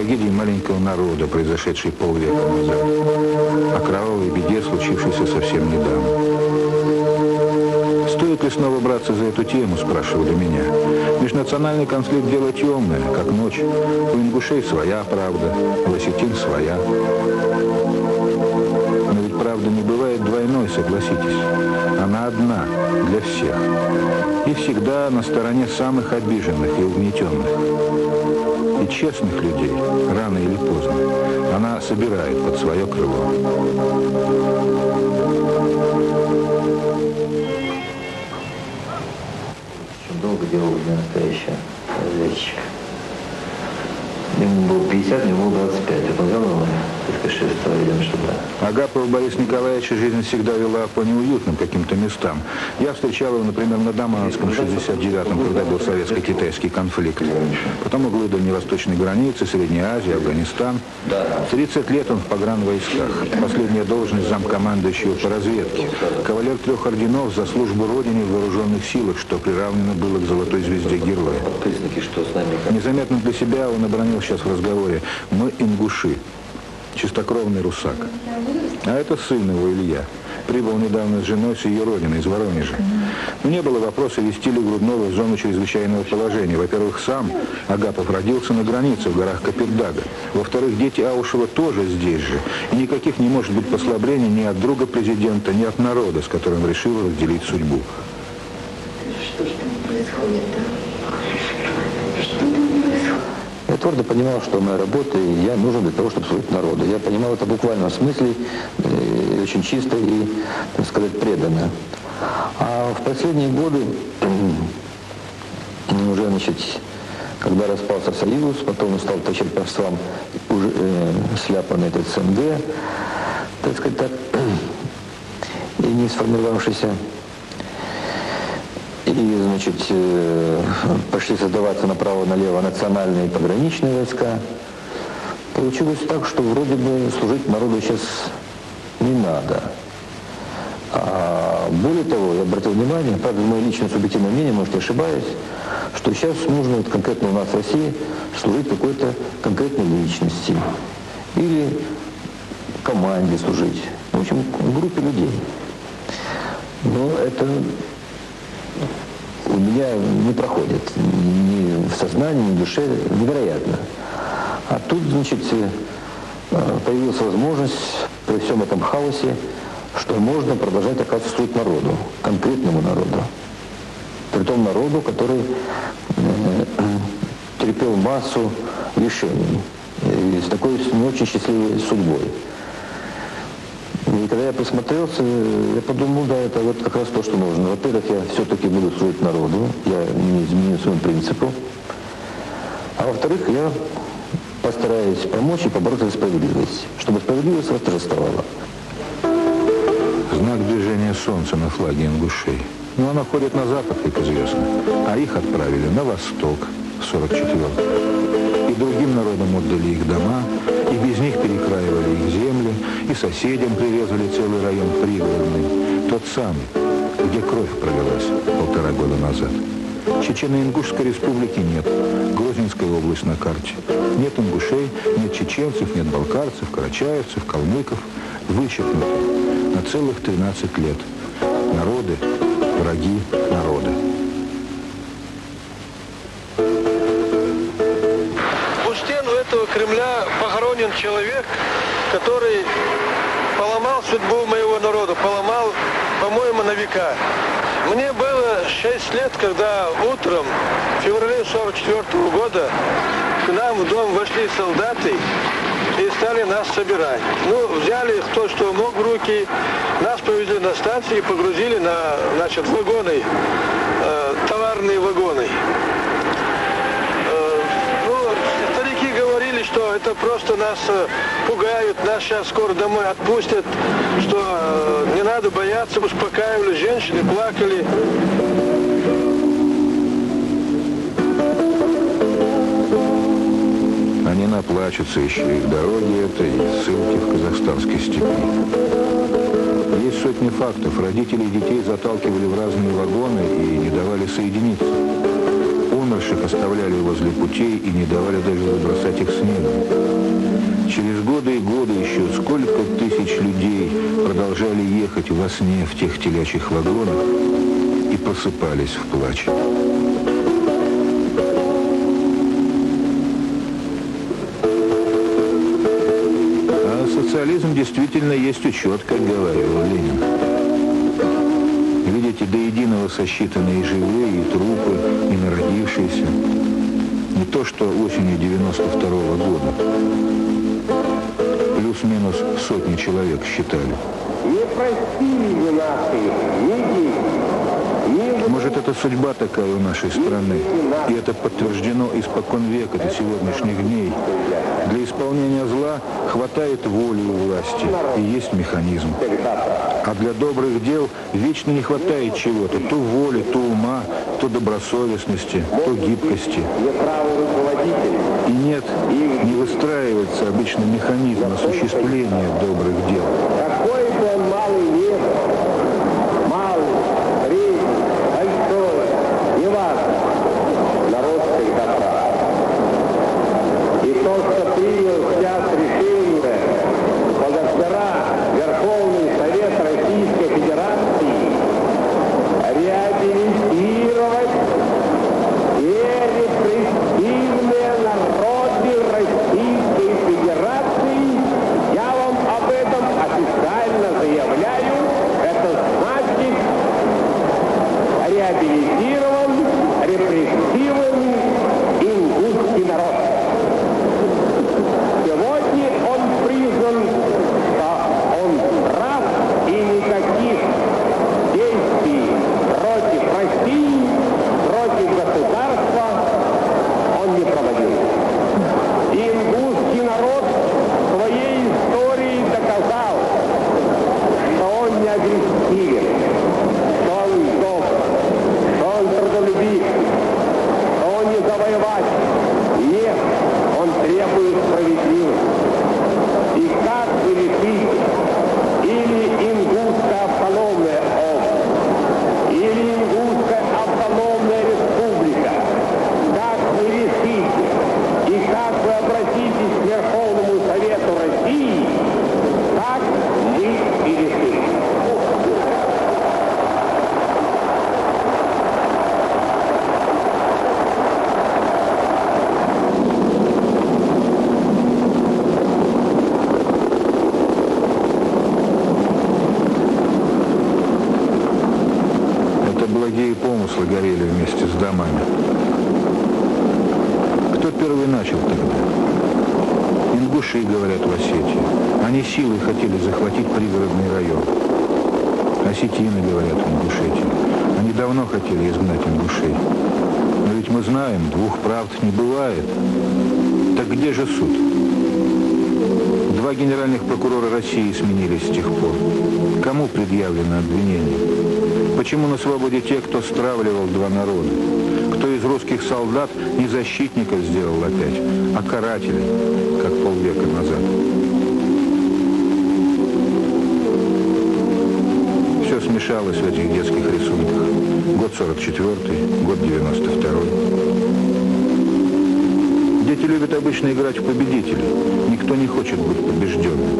трагедии маленького народа, произошедшей полвека назад, о кровавой беде, случившейся совсем недавно. Стоит ли снова браться за эту тему, спрашивали меня. Межнациональный конфликт – дело темное, как ночь. У ингушей своя правда, у осетин своя. Но ведь правда не бывает двойной, согласитесь. Она одна для всех. И всегда на стороне самых обиженных и угнетенных. И честных людей, рано или поздно, она собирает под свое крыло. Долго делал для настоящего разведчика. Ему было 50, мне было 25. Это взял его, так сказать, видим, что да. Агапов Борис Николаевич жизнь всегда вела по неуютным каким-то местам. Я встречал его, например, на Даманском, в 69-м, когда был советско-китайский конфликт. Потом углы дальневосточной границы, Средняя Азия, Афганистан. 30 лет он в погранвойсках. Последняя должность замкомандующего по разведке. Кавалер 3 орденов за службу Родине в вооруженных силах, что приравнено было к золотой звезде героя. Незаметно для себя он обронил сейчас в разговоре: мы ингуши. Чистокровный русак. А это сын его, Илья. Прибыл недавно с женой с ее родины, из Воронежа. Но не было вопроса, вести ли Грудного в зону чрезвычайного положения. Во-первых, сам Агапов родился на границе, в горах Капельдага. Во-вторых, дети Аушева тоже здесь же. И никаких не может быть послаблений ни от друга президента, ни от народа, с которым решил разделить судьбу. Что же там происходит, да? Я твердо понимал, что моя работа, и я нужен для того, чтобы служить народу. Я понимал это буквально в смысле, очень чисто и, так сказать, преданно. А в последние годы, уже, значит, когда распался Союз, потом стал по черпарствам уже сляпанный этот СНГ, так сказать, так, и не сформировавшийся. И, значит, пошли создаваться направо-налево национальные и пограничные войска. Получилось так, что вроде бы служить народу сейчас не надо. А более того, я обратил внимание, правда, мое личное субъективное мнение, может, я ошибаюсь, что сейчас нужно вот конкретно у нас в России служить какой-то конкретной личности. Или команде служить. В общем, группе людей. Но это у меня не проходит ни в сознании, ни в душе, невероятно. А тут, значит, появилась возможность при всем этом хаосе, что можно продолжать, оказывается, служить народу, конкретному народу. При том народу, который терпел массу лишений, и с такой не очень счастливой судьбой. И когда я присмотрелся, я подумал, да, это вот как раз то, что нужно. Во-первых, я все-таки буду служить народу, я не изменю своему принципу. А во-вторых, я постараюсь помочь и побороться за справедливость, чтобы справедливость восторжествовала. Знак движения солнца на флаге ингушей. Но она ходит на запад, как известно, а их отправили на восток в 44-м. И другим народам отдали их дома, и без них перекраивали их земли, и соседям прирезали целый район пригородный, тот самый, где кровь пролилась 1,5 года назад. Чечено-Ингушской республики нет, Грозненская область на карте. Нет ингушей, нет чеченцев, нет балкарцев, карачаевцев, калмыков. Вычеркнуты на целых 13 лет. Народы, враги народа. У стен этого Кремля похоронен человек, который поломал судьбу моего народа, поломал, по-моему, на века. Мне было 6 лет, когда утром, в феврале 44 года, к нам в дом вошли солдаты и стали нас собирать. Ну, взяли кто что мог в руки, нас повезли на станцию и погрузили на, значит, вагоны, товарные вагоны. Что это просто нас пугают, нас сейчас скоро домой отпустят, что не надо бояться, успокаивали, женщины плакали. Они наплачутся еще и в дороге этой, ссылки в казахстанской степи. Есть сотни фактов. Родители и детей заталкивали в разные вагоны и не давали соединиться. умерших оставляли возле путей и не давали даже забросать их снегом. Через годы и годы еще сколько тысяч людей продолжали ехать во сне в тех телячьих вагонах и просыпались в плаче. А социализм действительно есть учет, как говорил Ленин. Видите, до единого сосчитанные и живые, и трупы, и народившиеся. Не то, что осенью 92-го года. Плюс-минус сотни человек считали. Не простили вы наши ни дети, Может, это судьба такая у нашей страны. И это подтверждено испокон века до сегодняшних дней. Для исполнения зла хватает воли у власти, и есть механизм. А для добрых дел вечно не хватает чего-то. То воли, то ума, то добросовестности, то гибкости. неправый руководитель. И нет, не выстраивается обычно механизм осуществления добрых дел. Какой бы он малый не был, малый, средний, большой, неважно, народ всегда прав. И то, что принял сейчас решение позавчера Верховный Совет Российской Федерации реабилитировать репрессивные народы Российской Федерации, я вам об этом официально заявляю. Это значит реабилитирован репрессивный ингушский народ. Сегодня он признан, что он прав, и никаких действий против России, против государства он не проводил. Ингушский народ своей историей доказал, что он не агрессивен, что он добр, что он трудолюбив, что он не завоеватель. Нет, он требует справедливости. И как вы решите, или Ингушская автономная область, или Ингушская автономная республика, как вы решите, и как вы обратитесь к Верховному Совету России, так мы и решим. Это благие помыслы горели вместе с домами. Кто первый начал тогда? Ингуши, говорят, в Осетии. Они силой хотели захватить пригородный район. Осетины, говорят, в Ингушетии. Они давно хотели изгнать ингушей. Но ведь мы знаем, двух правд не бывает. Так где же суд? Два генеральных прокурора России сменились с тех пор. Кому предъявлено обвинение? Почему на свободе те, кто стравливал два народа? Кто из русских солдат не защитников сделал опять, а карателей, как полвека назад? Все смешалось в этих детских рисунках. Год 44-й, год 92-й. Дети любят обычно играть в победителей. Никто не хочет быть побежденным.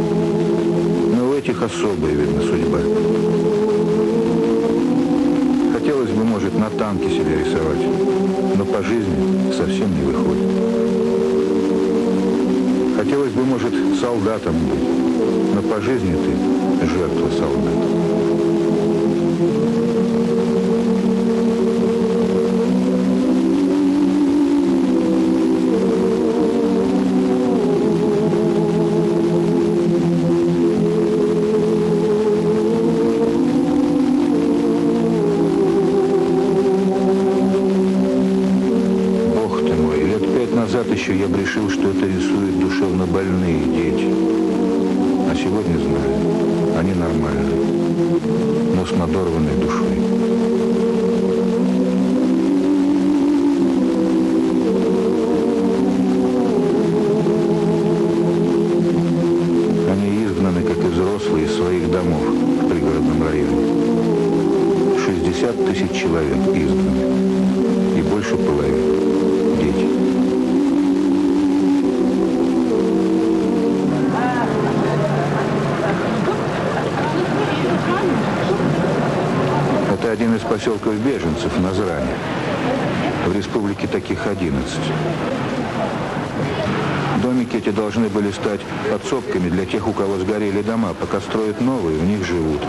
Но у этих особая, видно, судьба. Хотелось бы, может, на танке себя рисовать, но по жизни совсем не выходит. Хотелось бы, может, солдатом быть, но по жизни ты жертва солдата. Еще я бы решил, что это рисуют душевно больные дети. А сегодня знаю, они нормальные, но с надорванной душой. Они изгнаны, как и взрослые, из своих домов в пригородном районе. 60 тысяч человек изгнаны, и больше половины. поселков беженцев в Назране. В республике таких 11. Домики эти должны были стать подсобками для тех, у кого сгорели дома. Пока строят новые, в них живут.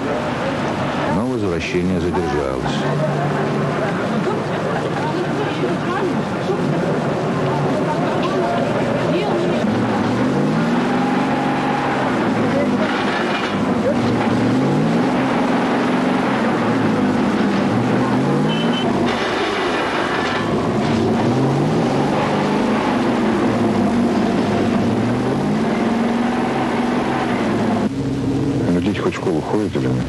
Но возвращение задержалось. Дети хоть в школу ходят или нет?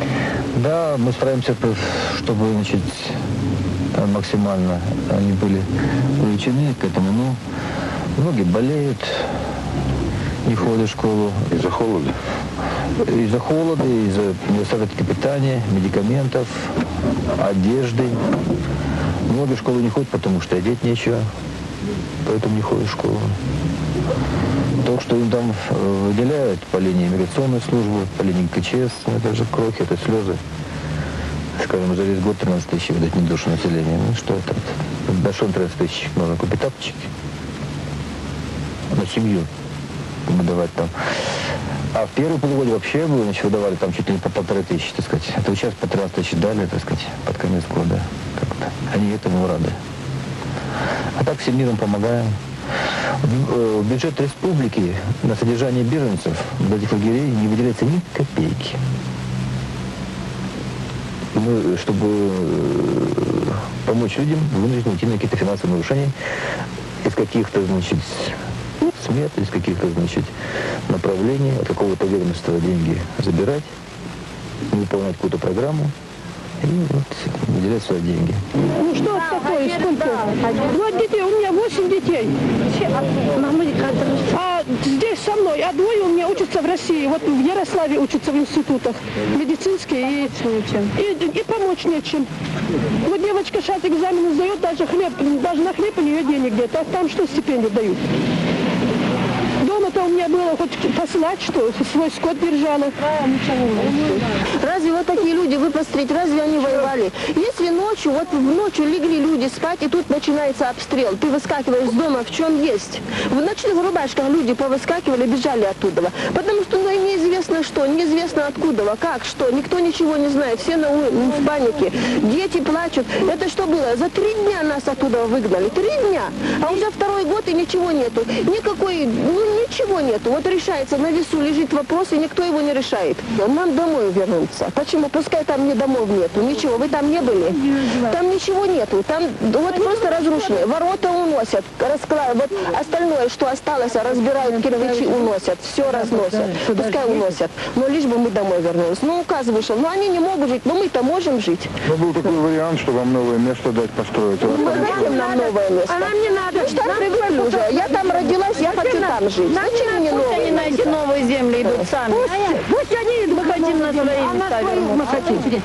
Да, мы стараемся, чтобы, значит, максимально они были увлечены к этому. Но многие болеют, не ходят в школу. Из-за холода? Из-за холода, из-за недостатка питания, медикаментов, одежды. Многие в школу не ходят, потому что одеть нечего, поэтому не ходят в школу. То, что им там выделяют по линии миграционной службы, по линии КЧС, это же кровь, это слезы. Скажем, за весь год 13 тысяч выдать не душу населения. Ну что это? Большой 13 тысяч можно купить тапочки на семью выдавать там. А в первый полугодие вообще было, значит, выдавали там чуть ли не по 1500, так сказать. Это сейчас по 13 тысяч дали, так сказать, под конец года. Как-то. Они этому рады. А так всем миром помогаем. В бюджет республики на содержание беженцев в этих лагерей не выделяется ни копейки. Мы, чтобы помочь людям, вынуждены идти на какие-то финансовые нарушения из каких-то, значит, смет, из каких-то, значит, направлений, от какого-то ведомства деньги забирать, выполнять какую-то программу и вот выделять свои деньги. Ну что это такое? Сколько? 2 детей, у меня 8 детей. А здесь со мной, а 2 у меня учатся в России. Вот в Ярославе учатся в институтах медицинские и помочь нечем. Вот девочка сейчас экзамены сдает, даже на хлеб у нее денег нет. А там что стипендию дают? Дома-то у меня было хоть послать, что свой скот держала. Разве вот такие люди, вы посмотрите, разве они воевали? Если ночью, вот ночью легли люди спать, и тут начинается обстрел, ты выскакиваешь с дома, в чем есть. В ночных рубашках люди повыскакивали, бежали оттуда. Потому что, ну, неизвестно что, неизвестно откуда, как, что, никто ничего не знает, все в панике, дети плачут. Это что было? За 3 дня нас оттуда выгнали, 3 дня, а уже 2-й год и ничего нету, никакой, ничего нету. Вот решается, на весу лежит вопрос, и никто его не решает. Нам домой вернуться. Почему? Пускай там не домов нету, ничего. Вы там не были? Там ничего нету. Там вот просто разрушены. Ворота уносят, раскладывают. Вот остальное, что осталось, разбирают кирпичи, уносят. Все разносят. Пускай уносят. Но лишь бы мы домой вернулись. Ну, указ вышел. Но они не могут жить, но мы-то можем жить. Но был такой вариант, что вам новое место дать построить. Зачем нам новое место? А нам не надо. Ну что, привыкли уже. Я там родилась, я хочу там жить. Зачем мне Пусть они новое? на эти новые земли идут сами. Пусть они идут. Мы хотим на свои места вернуться.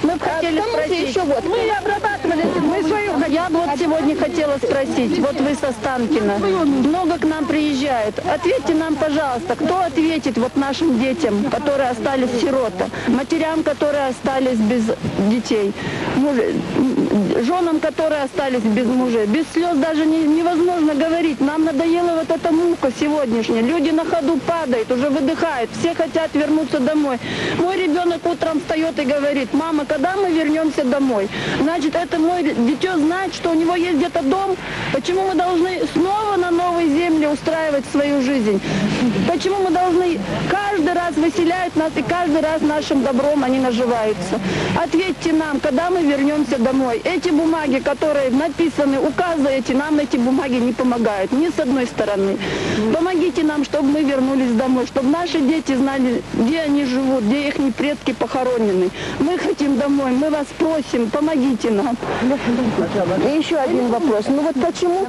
Мы бы хотели спросить. Еще вот. Мы обрабатывали, мы свою. Я бы вот сегодня хотела спросить. Вот вы со Станкина. Много к нам приезжают. Ответьте нам, пожалуйста, кто ответит вот нашим детям, которые остались сироты, матерям, которые остались без детей, женам, которые остались без мужей. Без слез даже невозможно говорить. Нам надоела вот эта мука сегодняшняя. Люди на ходу падают, уже выдыхают. Все хотят вернуться домой. Мой ребенок утром встает и говорит: мама, когда мы вернемся домой? Значит, это мой дитё знает, что у него есть где-то дом. Почему мы должны снова на новой земле устраивать свою жизнь? Почему мы должны каждый раз выселяют нас, и каждый раз нашим добром они наживаются? Ответьте нам, когда мы вернемся домой. Эти бумаги, которые написаны, указы эти, нам эти бумаги не помогают. Ни с одной стороны. Помогите нам, чтобы мы вернулись домой, чтобы наши дети знали, где они живут, где их предки похоронены. Мы хотим домой, мы вас просим, помогите нам. И еще один вопрос. Ну вот почему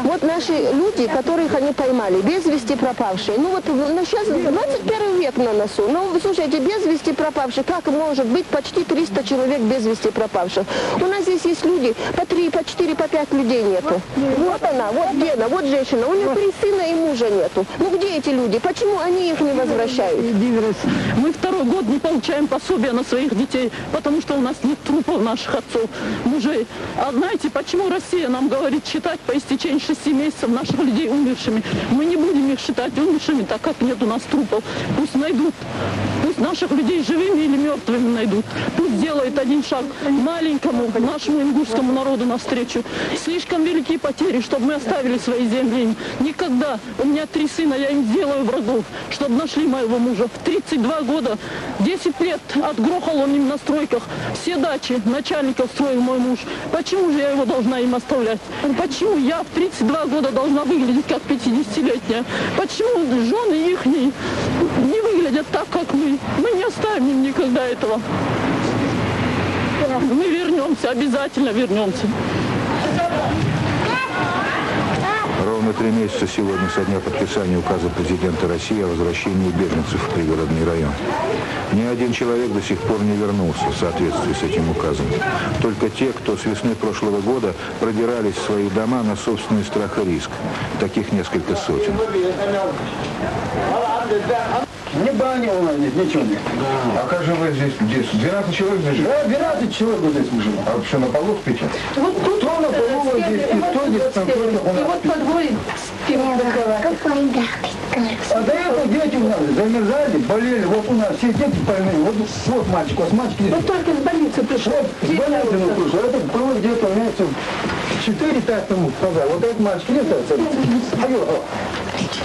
вот наши люди, которых они поймали, без вести пропавшие, ну вот сейчас 21 век на носу, ну слушайте, без вести пропавших, как может быть почти 300 человек без вести пропавших? У нас здесь есть люди, по 3, по 4, по 5 людей нету. Вот она, вот Гена, вот женщина, у нее 3 сына и мужа нету. Ну где эти люди? Почему они их не возвращают? Мы второй год не получаем пособия на своих детей, потому что у нас нет трупов наших отцов, мужей. А знаете, почему Россия нам говорит считать по истечении 6 месяцев наших людей умершими? Мы не будем их считать умершими, так как нет у нас трупов. Пусть найдут, пусть наших людей живыми или мертвыми найдут. Пусть делает один шаг маленькому нашему ингушскому народу навстречу. Слишком велики потери, чтобы мы оставили свои земли. Никогда. У меня 3 сына, я им сделаю врагов, чтобы нашли моего мужа. В 32 года, 10 лет отгрохал он им на стройках. Все дачи начальников строил мой муж. Почему же я его должна им оставлять? Почему я в 32 года должна выглядеть как 50-летняя? Почему жены их не выглядят так, как мы? Мы не оставим им никогда этого. Мы вернемся, обязательно вернемся. Ровно 3 месяца сегодня со дня подписания указа президента России о возвращении беженцев в пригородный район. Ни один человек до сих пор не вернулся в соответствии с этим указом. Только те, кто с весны прошлого года продирались в свои дома на собственный страх и риск. Таких несколько сотен. Ни бани у нас нет, ничего нет. А как же вы здесь? 12 человек здесь живет? Да, 12 человек здесь живет. А вообще на полу спите? Вот тут Кто на полу здесь спит, кто здесь на полу? И вот по дворе спим. А до этого дети у нас замерзали, болели. Вот у нас все дети больные. Вот мальчик, вот мальчик здесь. Вот только с больницы пришел. Вот с больницы он пришел. Это было где-то месяцев 4-5 тому назад. Вот этот мальчик не остается.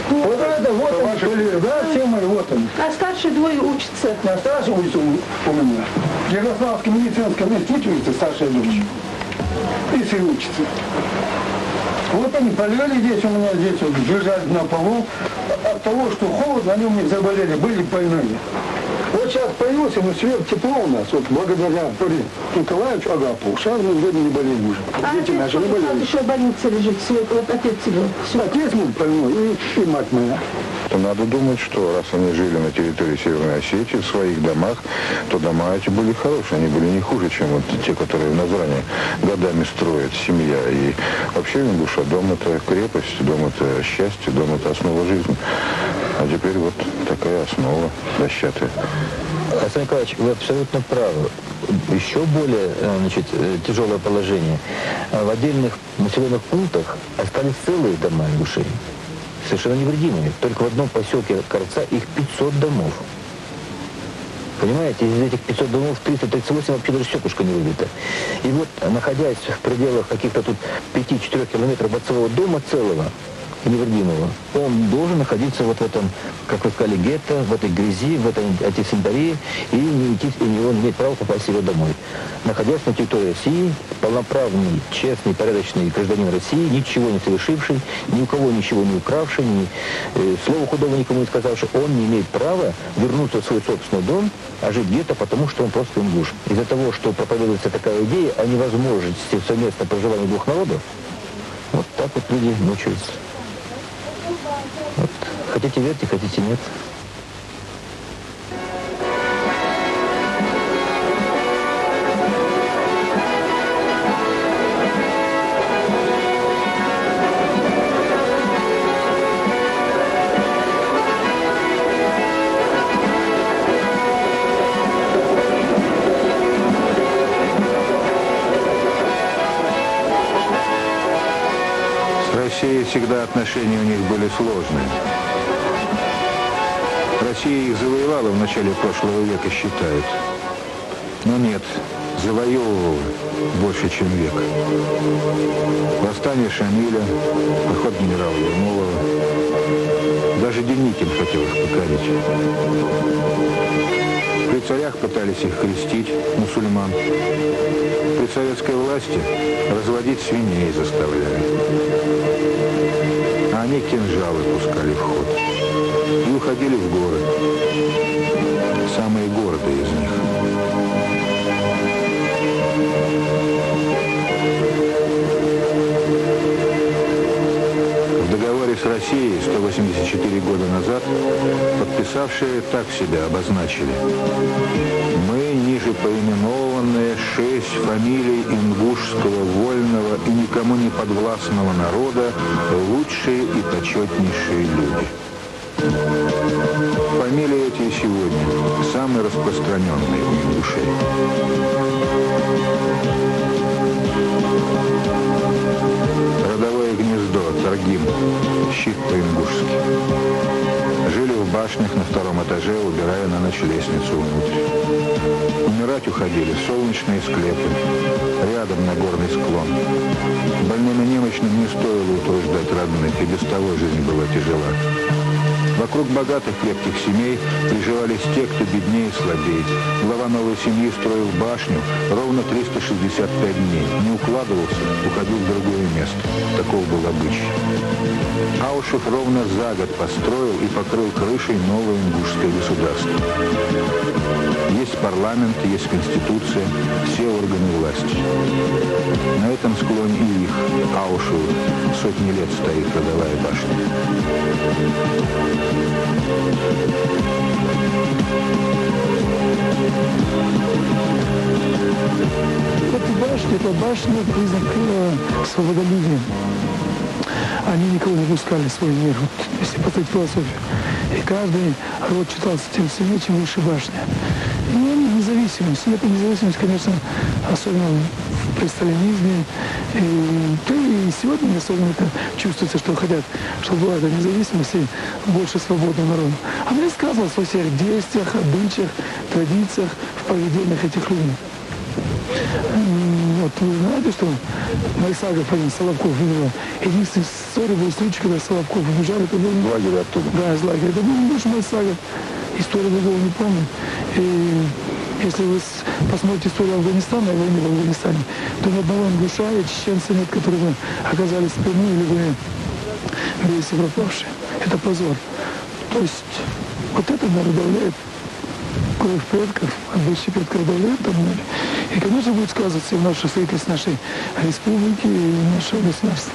Вот это, вот он, болели, да, все мои, вот он. А старшие двое учатся. На старшей улице у меня. В Ярославском медицинском институте учится старшая дочь. И сын учится. Вот они болели здесь у меня, здесь вот лежали на полу. От того, что холодно, они у них заболели, были больные. Вот сейчас появился, но свет, тепло у нас, вот благодаря Николаевичу Агапову, сейчас мы вроде не болеем уже. Дети наши не болели. Еще в больнице лежит, вот отец его. Отец мой больной и мать моя. Надо думать, что раз они жили на территории Северной Осетии, в своих домах, то дома эти были хорошие, они были не хуже, чем вот те, которые в Назране годами строят, семья. И вообще Ингуша, дом это крепость, дом это счастье, дом это основа жизни. А теперь вот такая основа дощатая. Александр Николаевич, вы абсолютно правы. Еще более тяжелое положение. В отдельных населенных пунктах остались целые дома ингушей, совершенно невредимыми. Только в одном поселке Корца их 500 домов. Понимаете, из этих 500 домов 338 вообще даже стеклышко не выбито. И вот, находясь в пределах каких-то тут 5-4 километров от своего дома целого, невредимого, он должен находиться вот в этом, как вы сказали, гетто, в этой грязи, в этой антисанитарии, и не идти, и он имеет право попасть себе домой. Находясь на территории России, полноправный, честный, порядочный гражданин России, ничего не совершивший, ни у кого ничего не укравший, слова худого никому не сказавший, он не имеет права вернуться в свой собственный дом, а жить где-то, потому что он просто ингуш. Из-за того, что проповедуется такая идея о невозможности совместного проживания двух народов, вот так вот люди мучаются. Вот. Хотите верьте, хотите нет. С Россией всегда отношения у них были сложные. Россия их завоевала в начале прошлого века, считают. Но нет, завоевывала больше, чем век. Восстание Шамиля, поход генерала Ермолова. Даже Деникин хотел их покорить. При царях пытались их крестить, мусульман. При советской власти разводить свиней заставляли. А они кинжалы пускали в ход. И уходили в горы. Самые гордые из них. В договоре с Россией 184 года назад подписавшие так себя обозначили. Мы, ниже поименованные 6 фамилий ингушского вольного и никому не подвластного народа, лучшие и почетнейшие люди. кстати, и сегодня самый распространенный у ингушей. Родовое гнездо, Таргим, щит по-ингушски. Жили в башнях на втором этаже, убирая на ночь лестницу внутрь. Умирать уходили солнечные склепы, рядом на горный склон. Больным и немощным не стоило утруждать родных, и без того жизнь была тяжела. Вокруг богатых крепких семей приживались те, кто беднее и слабее. Глава новой семьи строил башню ровно 365 дней. Не укладывался, уходил в другое место. Таков был обычай. Аушев ровно за год построил и покрыл крышей новое ингушское государство. Есть парламент, есть конституция, все органы власти. На этом склоне и их, Аушеву, сотни лет стоит родовая башня. Это башня признак свободолюбия. Они никого не пускали в свой мир, вот, если посмотреть философию. И каждый род читался тем сильнее, чем выше башня. И независимость. И эта независимость, конечно, особенно при сталинизме. И сегодня особенно это чувствуется, что хотят, чтобы была эта независимость и больше свободного народа. Она сказывалась во всех действиях, обычаях, традициях, в поведениях этих людей. Вот вы знаете, что Майсагов один, Соловков, выбрал. Единственная история был случай, когда Соловков убежали, это был... Лагерь оттуда. Да, из лагеря. Это был муж Майсагов. Историю другого не помню. И если вы посмотрите историю Афганистана и войны в Афганистане, то ни одного ингуша и чеченца нет, которые бы оказались в плену или бы бейцы пропавшие. Это позор. То есть вот это давляет кровь предков, обычаи предков давляют там. И, конечно, будет сказываться и в нашей строительстве нашей республики и нашего государства.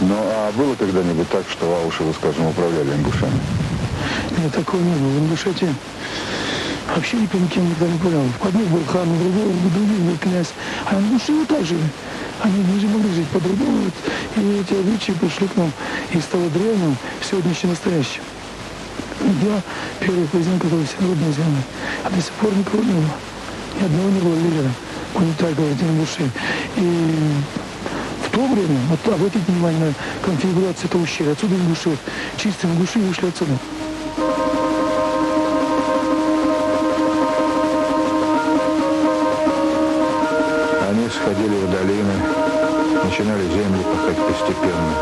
Ну, а было когда-нибудь так, что Аушевы, скажем, управляли ингушами? Нет, такого не было. В Ингушетии вообще никто никем никогда не управлял. В одних был хан, в других был князь. А ингуши вот так жили. Они не могли жить по-другому. И эти обычаи пришли к нам из того древнего в сегодняшнее настоящее. Я первый президент, который всенародно сделал. А до сих пор никого не было. Ни одного не было лидера. Он не так говорит, ингуши. И в то время, вот обратите внимание на конфигурацию этого ущелья. Отсюда ингуши, вот, чистые ингуши вышли отсюда. Они сходили в долины, начинали земли пахать постепенно.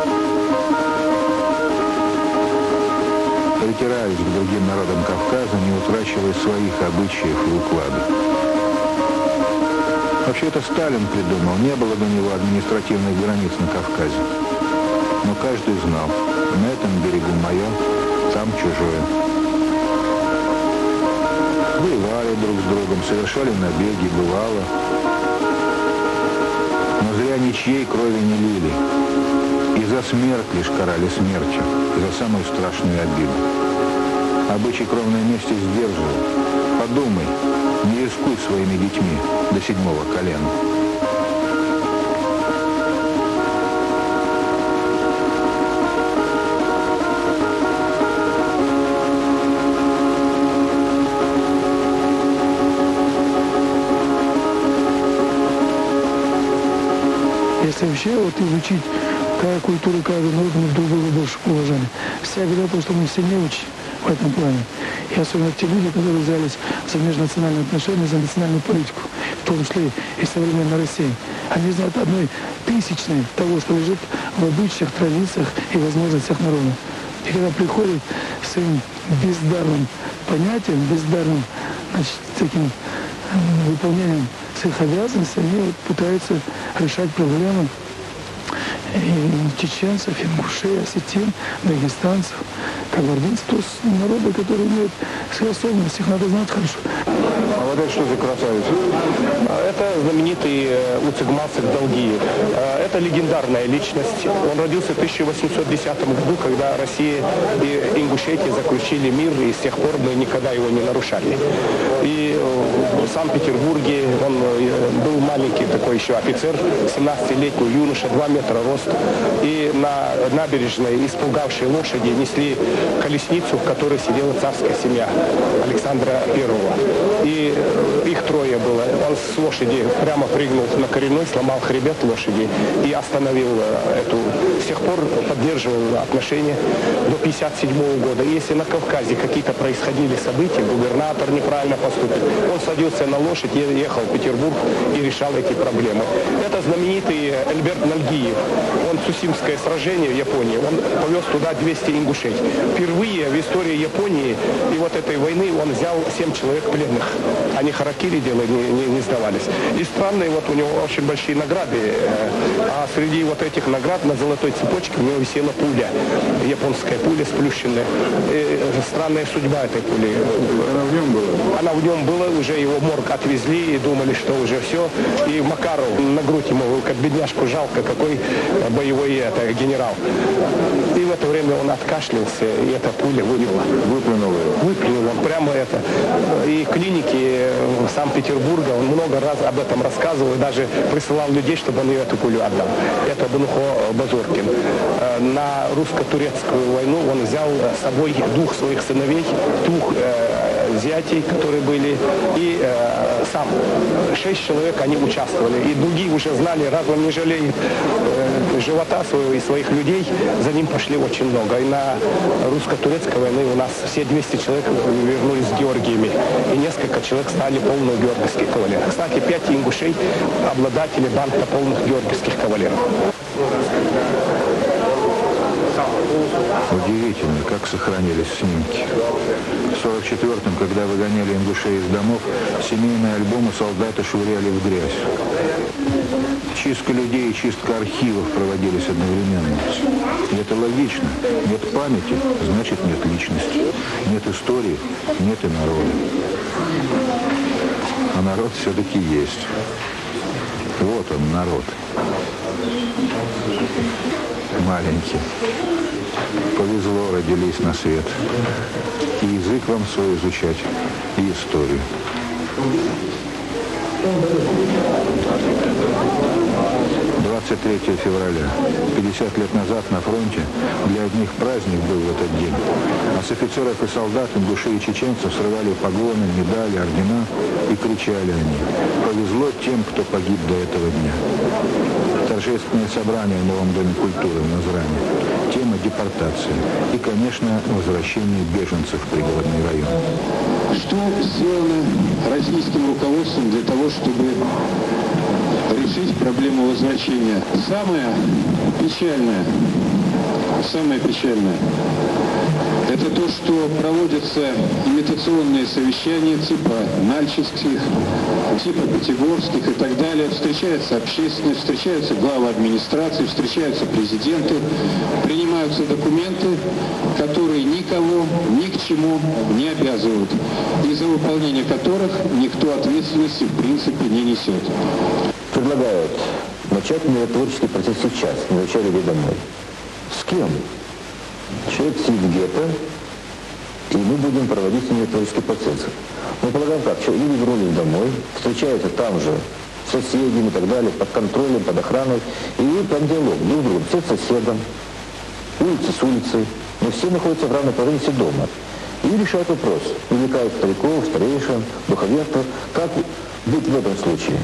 Притирались к другим народам Кавказа, не утрачивая своих обычаев и укладов. Вообще это Сталин придумал, не было до него административных границ на Кавказе. Но каждый знал, на этом берегу мое, там чужое. Воевали друг с другом, совершали набеги, бывало. Но зря ничьей крови не лили. И за смерть лишь карали смертью, и за самую страшную обиду. Обычай кровной мести сдерживал. Подумай, не рискуй своими детьми до 7-го колена. Если вообще вот изучить, какая культура каждого народа, мы друг друга больше уважали. Вся беда то, что мы все не учим в этом плане. И особенно те люди, которые взялись за межнациональные отношения, за национальную политику, в том числе и современной России. Они знают 1/1000 того, что лежит в обычаях, традициях и возможностях народа. И когда приходят с своим бездарным понятием, бездарным, значит, таким выполнением своих обязанностей, они вот пытаются решать проблемы и чеченцев, ингушей, осетин, дагестанцев, кабардинцев, то есть народы, которые имеют свои особенности, их надо знать хорошо. А вот это что за красавица? Это знаменитый Уцигмацик Долгиев. Это легендарная личность. Он родился в 1810 году, когда Россия и Ингушетия заключили мир, и с тех пор мы никогда его не нарушали. И в Санкт-Петербурге он был маленький такой еще офицер, 17-летний юноша, 2 метра рост. И на набережной, испугавшие лошади, несли колесницу, в которой сидела царская семья Александра I. И их трое было. Он с лошади прямо прыгнул на коренной, сломал хребет лошади и остановил эту. С тех пор поддерживал отношения до 1957 года. И если на Кавказе какие-то происходили события, губернатор неправильно поступил, он садился на лошадь, ехал в Петербург и решал эти проблемы. Это знаменитый Эльберт Нальгиев. Он Цусимское сражение в Японии, он повез туда 200 ингушей. Впервые в истории Японии и вот этой войны он взял 7 человек пленных. Они харакири делали, не сдавались. И странные, вот у него очень большие награды. А среди вот этих наград на золотой цепочке у него висела пуля. Японская пуля сплющенная. И странная судьба этой пули. Она в нем была? Она в нем была, уже его в морг отвезли и думали, что уже все. И Макаров на грудь ему, как бедняжку жалко, какой боевой это, генерал. И в это время он откашлялся, и эта пуля вылила. Выплюнул его? Выплюнул он прямо это. И клиники Санкт-Петербурга, он много раз об этом рассказывал, и даже присылал людей, чтобы он ее эту пулю отдал. Это Бунухо Базуркин. На русско-турецкую войну он взял с собой 2 своих сыновей, 2 зятей, которые были, и сам. 6 человек они участвовали. И другие уже знали, раз он не жалеет живота своего и своих людей, за ним пошли очень много. И на русско-турецкой войне у нас все 200 человек вернулись с Георгиями. И несколько человек стали полных георгиевских кавалеров. Кстати, 5 ингушей обладатели банка полных георгиевских кавалеров. Удивительно, как сохранились снимки. В 1944-м, когда выгоняли ингушей из домов, семейные альбомы солдаты швыряли в грязь. Чистка людей и чистка архивов проводились одновременно. И это логично. Нет памяти, значит нет личности. Нет истории, нет и народа. А народ все-таки есть. Вот он, народ. Маленький. Повезло, родились на свет. И язык вам свой изучать, и историю. 23 февраля. 50 лет назад на фронте для одних праздник был в этот день. А с офицеров и солдат, ингушей и чеченцев срывали погоны, медали, ордена и кричали они: «Повезло тем, кто погиб до этого дня». Торжественное собрание в Новом доме культуры в Назране. Тема депортации. И, конечно, возвращение беженцев в пригородный район. Что сделано российским руководством для того, чтобы решить проблему возвращения? Самое печальное, это то, что проводятся имитационные совещания типа нальчикских, типа пятигорских и так далее. Встречается общественность, встречаются главы администрации, встречаются президенты, принимаются документы, которые никого ни к чему не обязывают, и за выполнение которых никто ответственности в принципе не несет. Предлагают начать миротворческий процесс сейчас, не возвращая людей домой. С кем? Человек сидит в гетто, и мы будем проводить миротворческий процесс. Мы полагаем как? Люди вернулись домой, встречаются там же с соседями и так далее, под контролем, под охраной, и идут там диалог друг с другом, все с соседом, улица с улицей, но все находятся в равной положении, все дома. И решают вопрос, привлекают стариков, старейшин, духовенство, как быть в этом случае.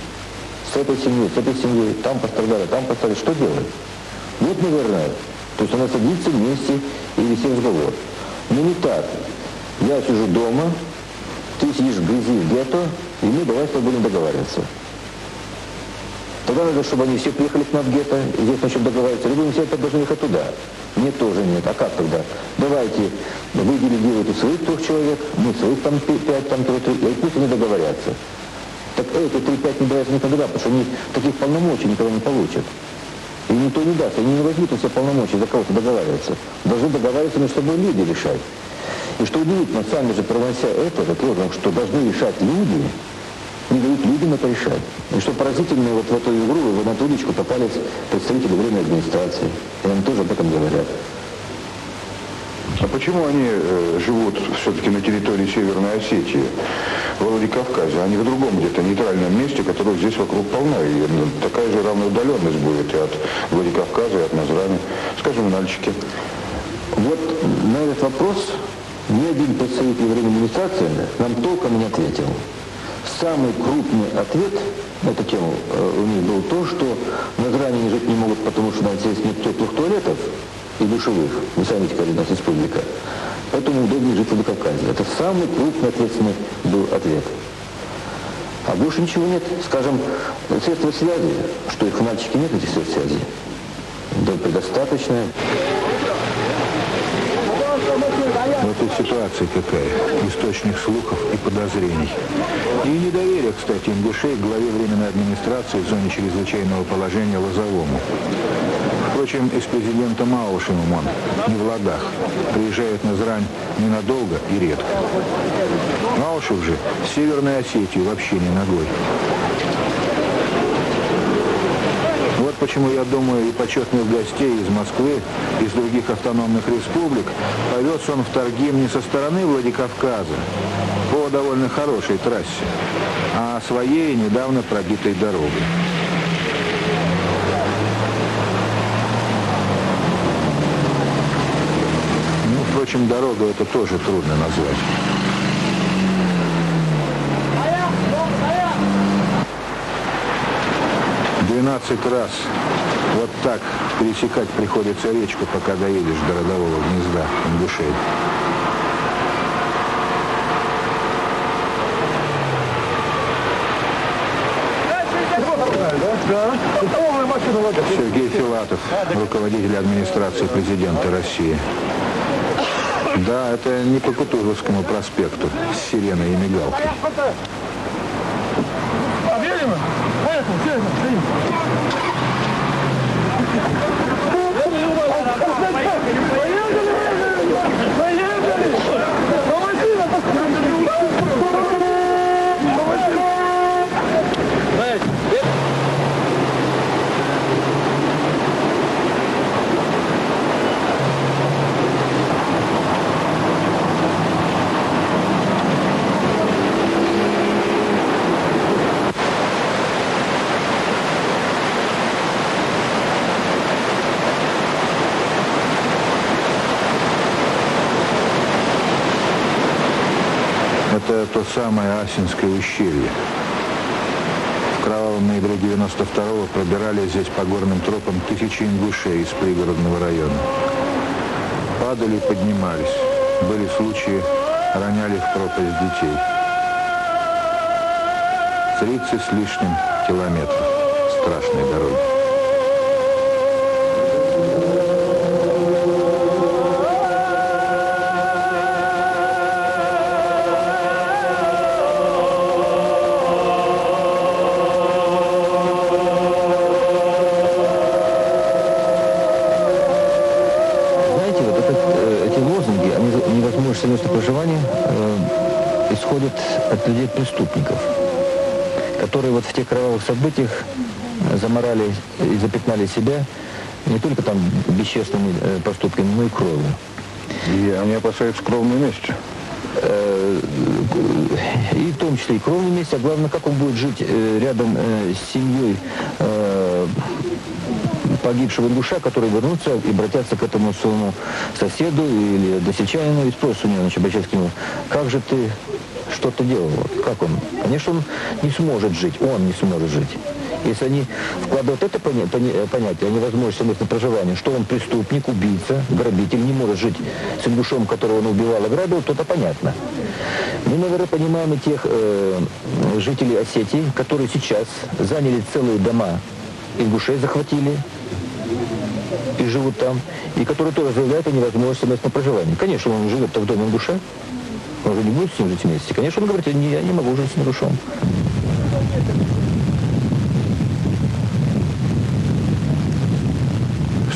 С этой семьей, там пострадали, что делать? Вот, наверное, то есть она садится вместе и вести разговор. Но не так. Я сижу дома, ты сидишь в грязи в гетто, и мы давай с тобой будем договариваться. Тогда надо, чтобы они все приехали к нам в гетто, и здесь начнем договариваться. Либо мы все должны ехать туда. Нет, тоже нет. А как тогда? Давайте, вы делегируете своих 3 человек, мы своих там 5, там 3, и пусть они договорятся. Так эти 3-5 не договорятся никогда, потому что они таких полномочий никогда не получат. И никто не даст, они не возьмут все полномочия за кого-то договариваться. Должны договариваться между собой люди решать. И что удивительно, сами же пронося этот лозунг, что должны решать люди, не дают людям это решать. И что поразительно, вот в эту игру, в эту удочку попались представители временной администрации. И они тоже об этом говорят. А почему они живут все-таки на территории Северной Осетии, в Владикавказе, а не в другом где-то нейтральном месте, которое здесь вокруг полно? И такая же равноудаленность будет и от Владикавказа, и от Назрани. Скажем, Нальчики. Вот на этот вопрос ни один представитель временной администрации нам толком не ответил. Самый крупный ответ на эту тему у них был то, что в Назрани они жить не могут, потому что здесь нет теплых туалетов и душевых. Вы сами видите, какая у нас республика. Поэтому удобнее жить в Владикавказе. Это самый крупный ответственный был ответ. А больше ничего нет. Скажем, средства связи, что их в Нальчике нет, этих средств связи, да предостаточно. Вот и ситуация какая. Источник слухов и подозрений. И недоверие, кстати, ингушей к главе временной администрации в зоне чрезвычайного положения Лозовому. Впрочем, и с президентом Аушевым он не в ладах. Приезжает на Назрань ненадолго и редко. Аушев же в Северной Осетии вообще не ногой. Вот почему, я думаю, и почетных гостей из Москвы, из других автономных республик повез он в Таргим не со стороны Владикавказа, по довольно хорошей трассе, а своей недавно пробитой дорогой. Ну, впрочем, дорогу это тоже трудно назвать. 12 раз вот так пересекать приходится речку, пока доедешь до родового гнезда ингушей. Сергей Филатов, руководитель администрации президента России. Да, это не по Кутузовскому проспекту с сиреной и мигалкой. Это то самое Асинское ущелье. В кровавом ноябре 92-го пробирались здесь по горным тропам тысячи ингушей из пригородного района. Падали и поднимались. Были случаи, роняли в пропасть детей. 30 с лишним километров страшной дороги. Совместное проживание исходит от людей-преступников, которые вот в тех кровавых событиях заморали и запятнали себя не только там бесчестными поступками, но и кровью. И они опасаются кровной мести. И в том числе и кровной мести, а главное, как он будет жить рядом с семьей погибшего ингуша, которые вернутся и обратятся к этому своему соседу или досельчанину и спросят у него, значит, обращаясь к нему, как же ты что-то делал? Вот, как он? Конечно, он не сможет жить, он не сможет жить. Если они вкладывают это понятие, о невозможности совместного проживания, что он преступник, убийца, грабитель, не может жить с ингушом, которого он убивал и грабил, то это понятно. Мы, наверное, понимаем и тех жителей Осетии, которые сейчас заняли целые дома ингушей, захватили и живут там, и которые тоже заявляют о невозможности совместного проживания. Конечно, он живет в доме ингуша, он же не будет с ним жить вместе. Конечно, он говорит, я не могу жить с ингушом.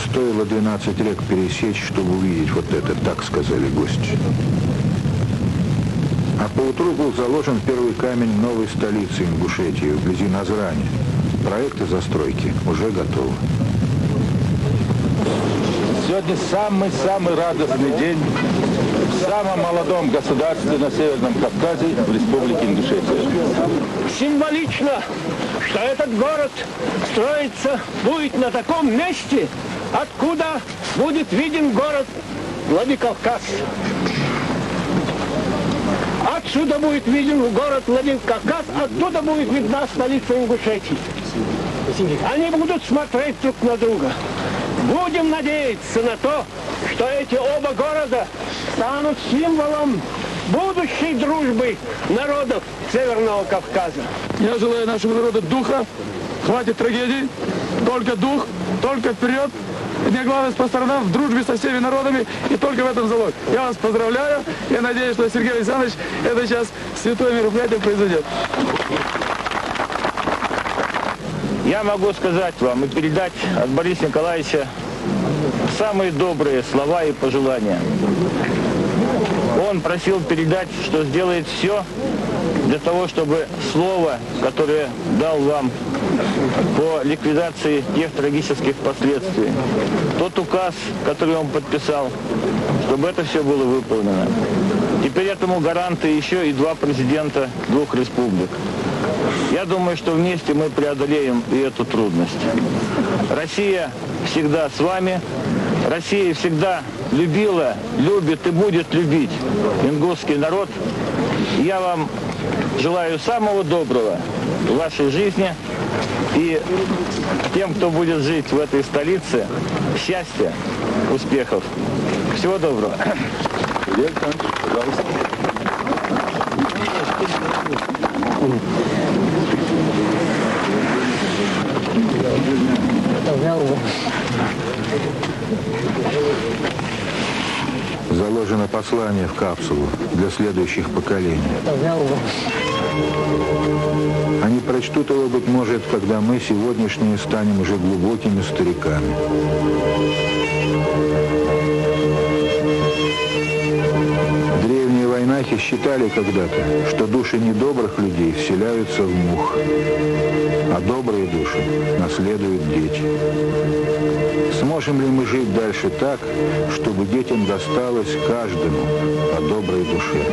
Стоило 12 рек пересечь, чтобы увидеть вот это, так сказали гости. Поутру был заложен первый камень новой столицы Ингушетии, вблизи Назрани. Проекты застройки уже готовы. Сегодня самый радостный день в самом молодом государстве на Северном Кавказе, в Республике Ингушетия. Символично, что этот город строится будет на таком месте, откуда будет виден город Владикавказ. Отсюда будет виден город Владикавказ, оттуда будет видна столица Ингушетии. Они будут смотреть друг на друга. Будем надеяться на то, что эти оба города станут символом будущей дружбы народов Северного Кавказа. Я желаю нашему народу духа, хватит трагедий, только дух, только вперед. Не главное по сторонам, в дружбе со всеми народами, и только в этом залог. Я вас поздравляю, я надеюсь, что Сергей Александрович это сейчас святое мероприятие произойдет. Я могу сказать вам и передать от Бориса Николаевича самые добрые слова и пожелания. Он просил передать, что сделает все для того, чтобы слово, которое дал вам по ликвидации тех трагических последствий, тот указ, который он подписал, чтобы это все было выполнено. Теперь этому гаранты еще и два президента двух республик. Я думаю, что вместе мы преодолеем и эту трудность. Россия всегда с вами. Россия всегда любила, любит и будет любить ингушский народ. Я вам желаю самого доброго в вашей жизни. И тем, кто будет жить в этой столице, счастья, успехов. Всего доброго. Сергей Александрович, пожалуйста. Заложено послание в капсулу для следующих поколений. Они прочтут его, быть может, когда мы, сегодняшние, станем уже глубокими стариками. Древние войнахи считали когда-то, что души недобрых людей вселяются в мух, а добрые души наследуют дети. Сможем ли мы жить дальше так, чтобы детям досталось каждому по доброй душе?